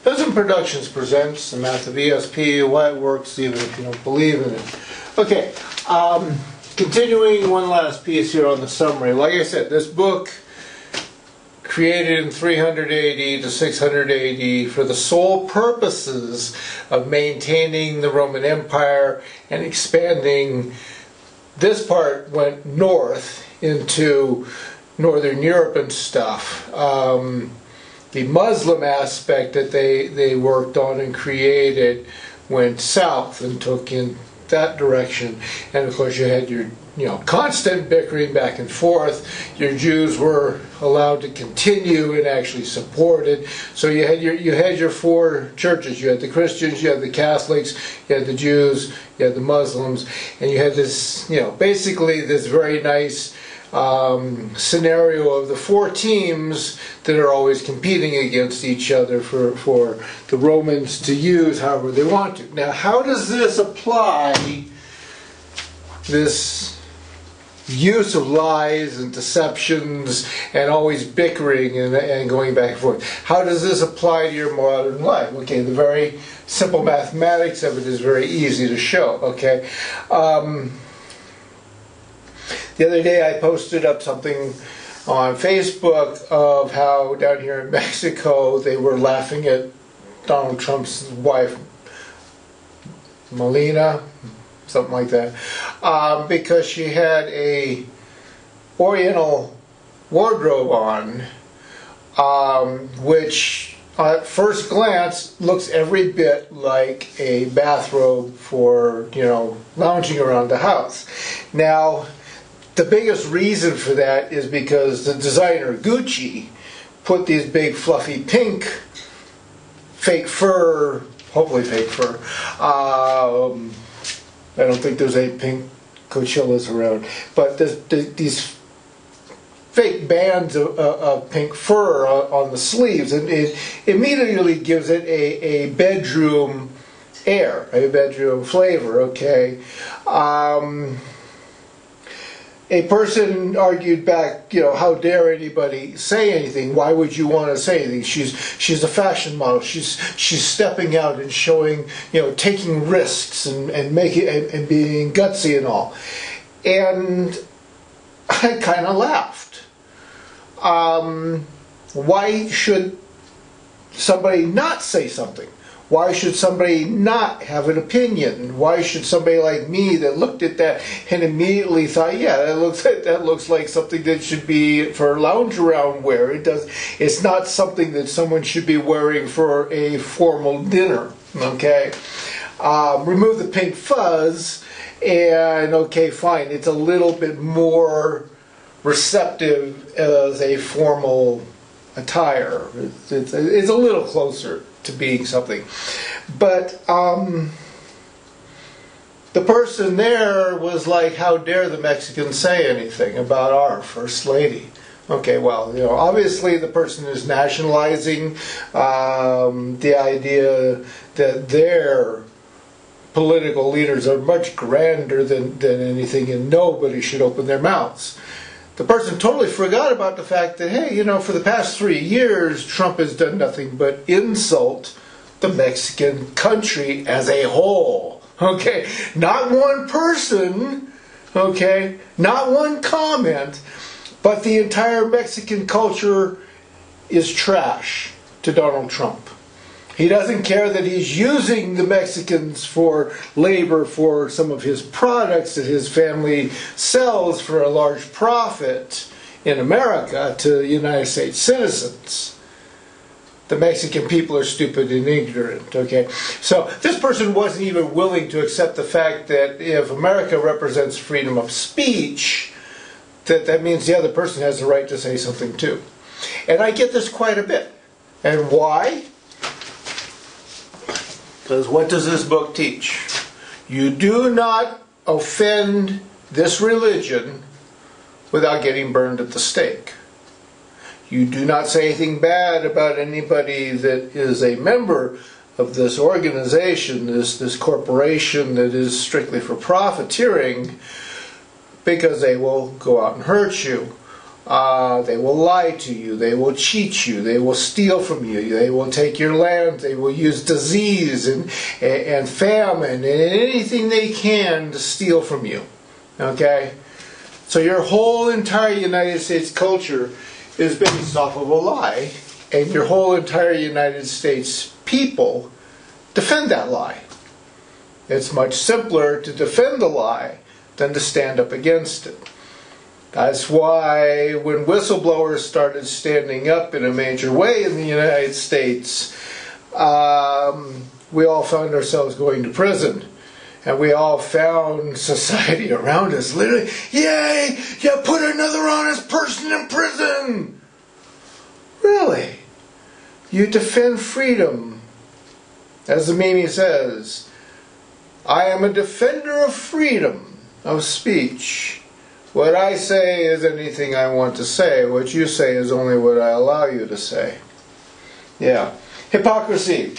Peasant Productions presents the math of ESP, why it works even if you don't believe in it. Okay, continuing one last piece here on the summary. Like I said, this book created in 300 AD to 600 AD for the sole purposes of maintaining the Roman Empire and expanding. This part went north into Northern Europe and stuff. The Muslim aspect that they worked on and created went south and took in that direction. And of course you had your constant bickering back and forth. Your Jews were allowed to continue and actually supported. So you had your four churches. You had the Christians, you had the Catholics, you had the Jews, you had the Muslims, and you had this basically this very nice scenario of the four teams that are always competing against each other for the Romans to use however they want to. Now, how does this apply, this use of lies and deceptions and always bickering and going back and forth? How does this apply to your modern life? Okay, the very simple mathematics of it is very easy to show. Okay. The other day I posted up something on Facebook of how down here in Mexico they were laughing at Donald Trump's wife, Melina, something like that, because she had a Oriental wardrobe on, which at first glance looks every bit like a bathrobe for, lounging around the house. Now, the biggest reason for that is because the designer Gucci put these big fluffy pink fake fur, hopefully fake fur, I don't think there's any pink Coachillas around, but these fake bands of pink fur on the sleeves, and it immediately gives it a bedroom air, a bedroom flavor, okay? A person argued back, how dare anybody say anything? Why would you want to say anything? She's a fashion model. She's stepping out and showing, taking risks and making and being gutsy and all. And I kind of laughed. Why should somebody not say something? Why should somebody not have an opinion? Why should somebody like me that looked at that and immediately thought, yeah, that looks like something that should be for lounge around wear. It's not something that someone should be wearing for a formal dinner. Okay, remove the pink fuzz, and okay, fine. It's a little bit more receptive as a formal attire. It's a little closer to being something. But the person there was like, how dare the Mexicans say anything about our First Lady? Okay, well, obviously the person is nationalizing the idea that their political leaders are much grander than anything, and nobody should open their mouths. The person totally forgot about the fact that, hey, for the past 3 years, Trump has done nothing but insult the Mexican country as a whole. Okay? Not one person, okay? Not one comment, but the entire Mexican culture is trash to Donald Trump. He doesn't care that he's using the Mexicans for labor for some of his products that his family sells for a large profit in America to United States citizens. The Mexican people are stupid and ignorant, okay? So this person wasn't even willing to accept the fact that if America represents freedom of speech, that means the other person has the right to say something too. And I get this quite a bit. And why? Because what does this book teach? You do not offend this religion without getting burned at the stake. You do not say anything bad about anybody that is a member of this organization, this corporation that is strictly for profiteering, because they will go out and hurt you. They will lie to you. They will cheat you. They will steal from you. They will take your land. They will use disease and famine and anything they can to steal from you. Okay? So your whole entire United States culture is based off of a lie, and your whole entire United States people defend that lie. It's much simpler to defend the lie than to stand up against it. That's why when whistleblowers started standing up in a major way in the United States, we all found ourselves going to prison. And we all found society around us literally, yay, you put another honest person in prison. Really? You defend freedom. As the meme says, I am a defender of freedom of speech. What I say is anything I want to say. What you say is only what I allow you to say. Yeah. Hypocrisy.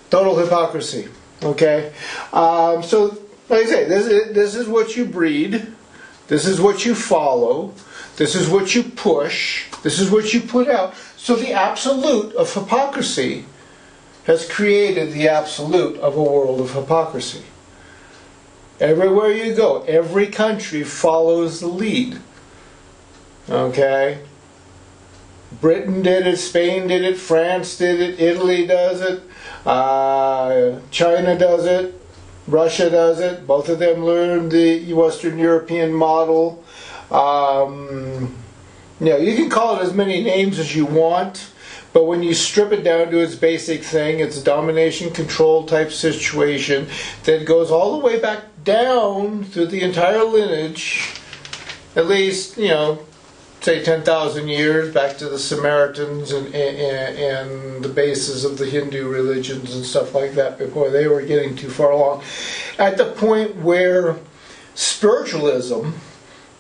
Total hypocrisy. Okay? So, like I say, this is what you breed. This is what you follow. This is what you push. This is what you put out. So the absolute of hypocrisy has created the absolute of a world of hypocrisy. Everywhere you go, every country follows the lead. Okay? Britain did it, Spain did it, France did it, Italy does it, China does it, Russia does it. Both of them learned the Western European model. You can call it as many names as you want, but when you strip it down to its basic thing, it's a domination control type situation that goes all the way back down through the entire lineage, at least, say 10,000 years back to the Samaritans and the bases of the Hindu religions and stuff like that before they were getting too far along. At the point where spiritualism,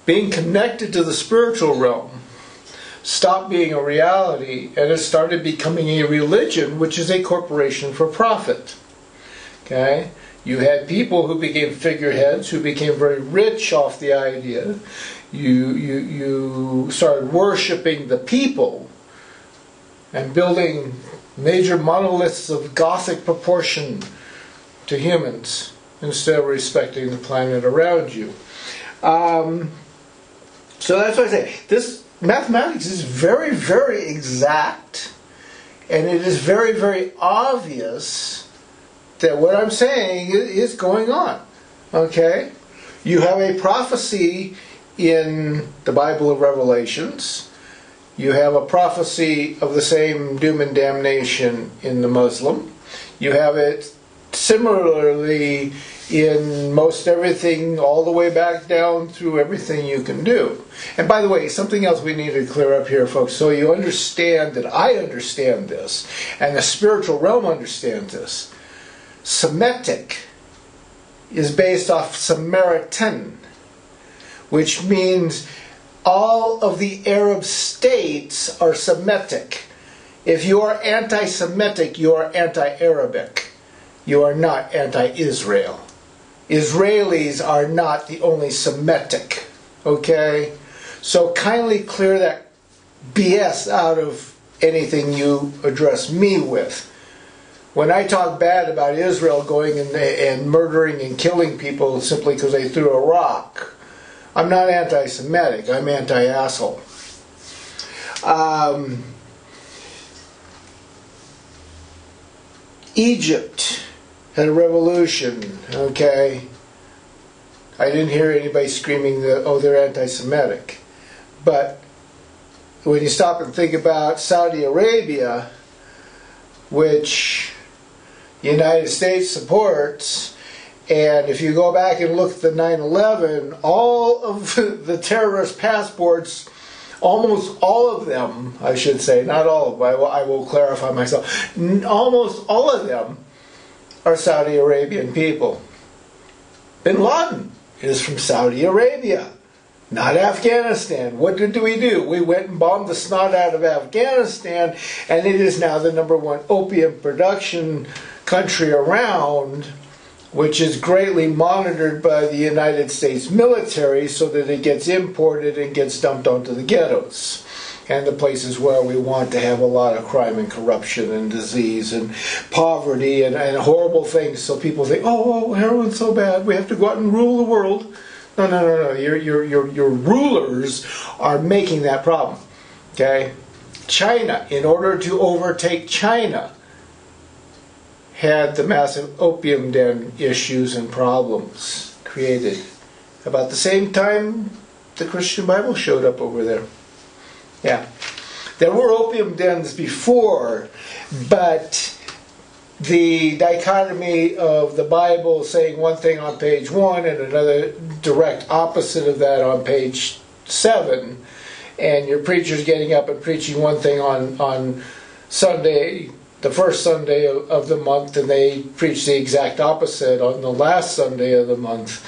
being connected to the spiritual realm, stopped being a reality and it started becoming a religion, which is a corporation for profit. Okay? You had people who became figureheads, who became very rich off the idea. You started worshiping the people and building major monoliths of Gothic proportion to humans instead of respecting the planet around you. So that's why I say this mathematics is very, very exact, and it is very, very obvious that what I'm saying is going on. Okay? You have a prophecy in the Bible of Revelations. You have a prophecy of the same doom and damnation in the Muslim. You have it similarly in most everything, all the way back down through everything you can do. And by the way, something else we need to clear up here, folks, so you understand that I understand this, and the spiritual realm understands this. Semitic is based off Samaritan, which means all of the Arab states are Semitic. If you are anti-Semitic, you are anti-Arabic. You are not anti-Israel. Israelis are not the only Semitic. Okay? So kindly clear that BS out of anything you address me with. When I talk bad about Israel going and murdering and killing people simply because they threw a rock, I'm not anti-Semitic. I'm anti-asshole. Egypt had a revolution, okay? I didn't hear anybody screaming that, oh, they're anti-Semitic. But when you stop and think about Saudi Arabia, which the United States supports, and if you go back and look at the 9/11, all of the terrorist passports, almost all of them, I should say, not all of them, I will clarify myself, almost all of them are Saudi Arabian people. Bin Laden is from Saudi Arabia, not Afghanistan. What did we do? We went and bombed the snot out of Afghanistan, and it is now the #1 opium production country around. which is greatly monitored by the United States military so that it gets imported and gets dumped onto the ghettos and the places where we want to have a lot of crime and corruption and disease and poverty and horrible things. So people think, oh, heroin's so bad, we have to go out and rule the world. No, no, no, no. Your rulers are making that problem. Okay? China, in order to overtake China, had the massive opium den issues and problems created. About the same time the Christian Bible showed up over there. Yeah. There were opium dens before, but the dichotomy of the Bible saying one thing on page 1 and another direct opposite of that on page 7, and your preacher's getting up and preaching one thing on Sunday, the first Sunday of the month, and they preach the exact opposite on the last Sunday of the month,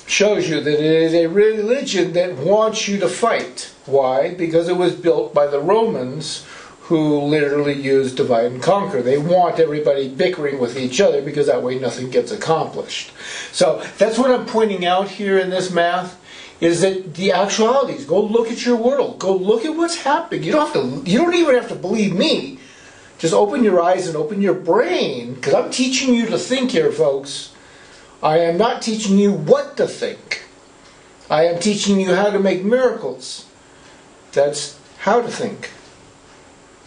shows you that it is a religion that wants you to fight. Why? Because it was built by the Romans, who literally used divide and conquer. They want everybody bickering with each other because that way nothing gets accomplished. So that's what I'm pointing out here in this math, is that the actualities. Go look at your world. Go look at what's happening. You don't even have to believe me. Just open your eyes and open your brain, because I'm teaching you to think here, folks. I am not teaching you what to think. I am teaching you how to make miracles. That's how to think,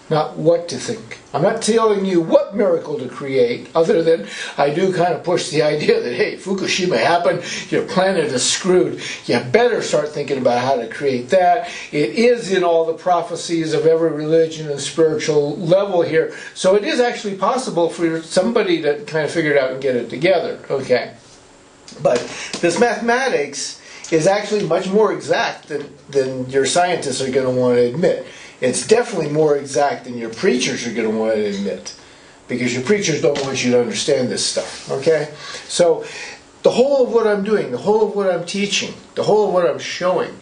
not what to think. I'm not telling you what miracle to create, other than I do kind of push the idea that, hey, Fukushima happened, your planet is screwed. You better start thinking about how to create that. It is in all the prophecies of every religion and spiritual level here. So it is actually possible for somebody to kind of figure it out and get it together. Okay. But this mathematics is actually much more exact than your scientists are going to want to admit. It's definitely more exact than your preachers are going to want to admit, because your preachers don't want you to understand this stuff. Okay? So the whole of what I'm doing, the whole of what I'm teaching, the whole of what I'm showing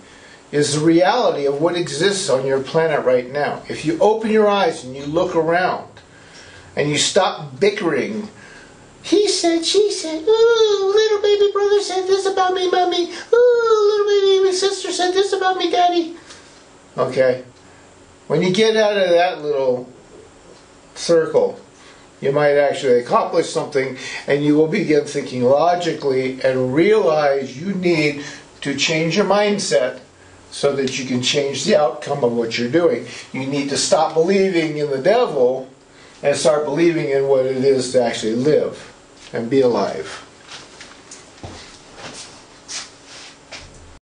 is the reality of what exists on your planet right now. If you open your eyes and you look around and you stop bickering, he said, she said, ooh, little baby brother said this about me, mommy. Ooh, little baby sister said this about me, daddy. Okay? When you get out of that little circle, you might actually accomplish something, and you will begin thinking logically and realize you need to change your mindset so that you can change the outcome of what you're doing. You need to stop believing in the devil and start believing in what it is to actually live and be alive.